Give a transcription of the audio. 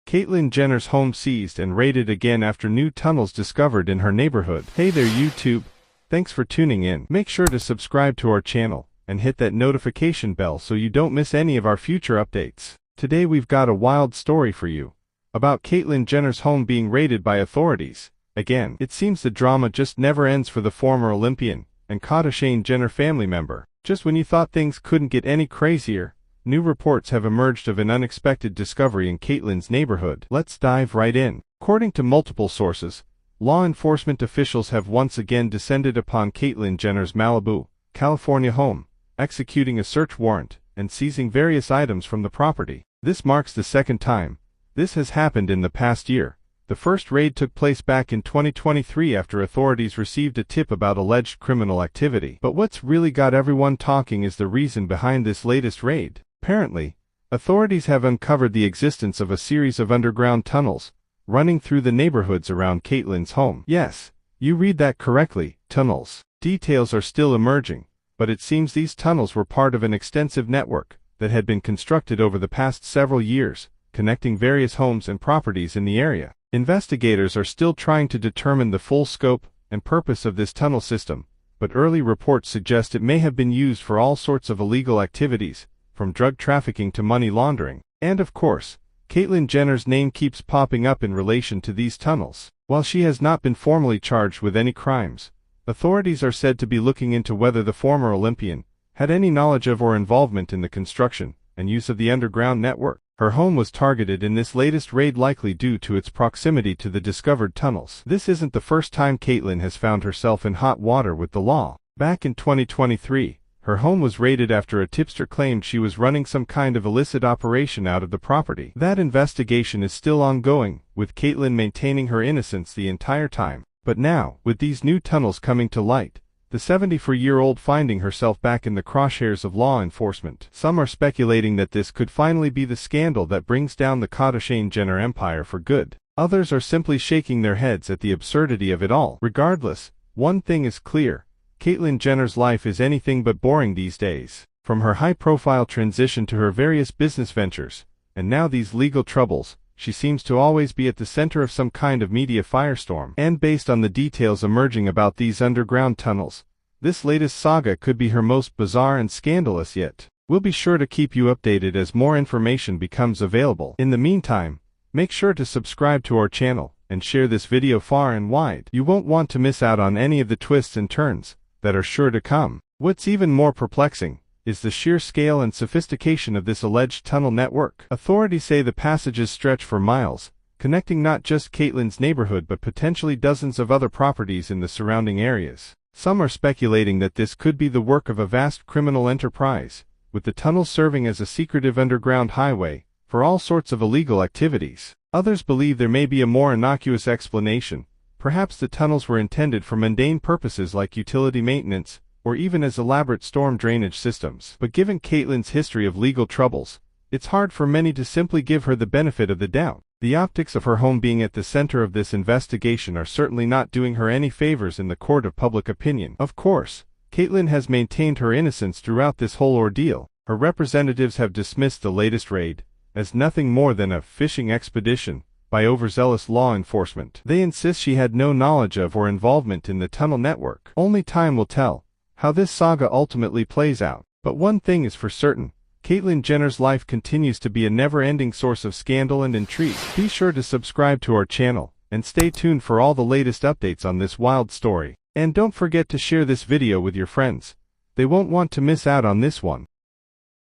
Caitlyn Jenner's home seized and raided again after new tunnels discovered in her neighborhood. Hey there YouTube, thanks for tuning in. Make sure to subscribe to our channel and hit that notification bell so you don't miss any of our future updates. Today we've got a wild story for you about Caitlyn Jenner's home being raided by authorities. Again, it seems the drama just never ends for the former Olympian and Kardashian Jenner family member. Just when you thought things couldn't get any crazier, new reports have emerged of an unexpected discovery in Caitlyn's neighborhood. Let's dive right in. According to multiple sources, law enforcement officials have once again descended upon Caitlyn Jenner's Malibu, California home, executing a search warrant and seizing various items from the property. This marks the second time this has happened in the past year. The first raid took place back in 2023 after authorities received a tip about alleged criminal activity. But what's really got everyone talking is the reason behind this latest raid. Apparently, authorities have uncovered the existence of a series of underground tunnels running through the neighborhoods around Caitlyn's home. Yes, you read that correctly, tunnels. Details are still emerging, but it seems these tunnels were part of an extensive network that had been constructed over the past several years, connecting various homes and properties in the area. Investigators are still trying to determine the full scope and purpose of this tunnel system, but early reports suggest it may have been used for all sorts of illegal activities, from drug trafficking to money laundering. And of course, Caitlyn Jenner's name keeps popping up in relation to these tunnels. While she has not been formally charged with any crimes, authorities are said to be looking into whether the former Olympian had any knowledge of or involvement in the construction and use of the underground network. Her home was targeted in this latest raid, likely due to its proximity to the discovered tunnels. This isn't the first time Caitlyn has found herself in hot water with the law. Back in 2023, her home was raided after a tipster claimed she was running some kind of illicit operation out of the property. That investigation is still ongoing, with Caitlyn maintaining her innocence the entire time. But now, with these new tunnels coming to light, the 74-year-old finding herself back in the crosshairs of law enforcement. Some are speculating that this could finally be the scandal that brings down the Kardashian Jenner empire for good. Others are simply shaking their heads at the absurdity of it all. Regardless, one thing is clear: Caitlyn Jenner's life is anything but boring these days. From her high-profile transition to her various business ventures, and now these legal troubles, she seems to always be at the center of some kind of media firestorm. And based on the details emerging about these underground tunnels, this latest saga could be her most bizarre and scandalous yet. We'll be sure to keep you updated as more information becomes available. In the meantime, make sure to subscribe to our channel and share this video far and wide. You won't want to miss out on any of the twists and turns that are sure to come. What's even more perplexing is the sheer scale and sophistication of this alleged tunnel network. Authorities say the passages stretch for miles, connecting not just Caitlyn's neighborhood but potentially dozens of other properties in the surrounding areas. Some are speculating that this could be the work of a vast criminal enterprise, with the tunnels serving as a secretive underground highway for all sorts of illegal activities. Others believe there may be a more innocuous explanation. Perhaps the tunnels were intended for mundane purposes like utility maintenance, or even as elaborate storm drainage systems. But given Caitlyn's history of legal troubles, it's hard for many to simply give her the benefit of the doubt. The optics of her home being at the center of this investigation are certainly not doing her any favors in the court of public opinion. Of course, Caitlyn has maintained her innocence throughout this whole ordeal. Her representatives have dismissed the latest raid as nothing more than a fishing expedition by overzealous law enforcement. They insist she had no knowledge of or involvement in the tunnel network. Only time will tell how this saga ultimately plays out. But one thing is for certain: Caitlyn Jenner's life continues to be a never-ending source of scandal and intrigue. Be sure to subscribe to our channel and stay tuned for all the latest updates on this wild story. And don't forget to share this video with your friends. They won't want to miss out on this one.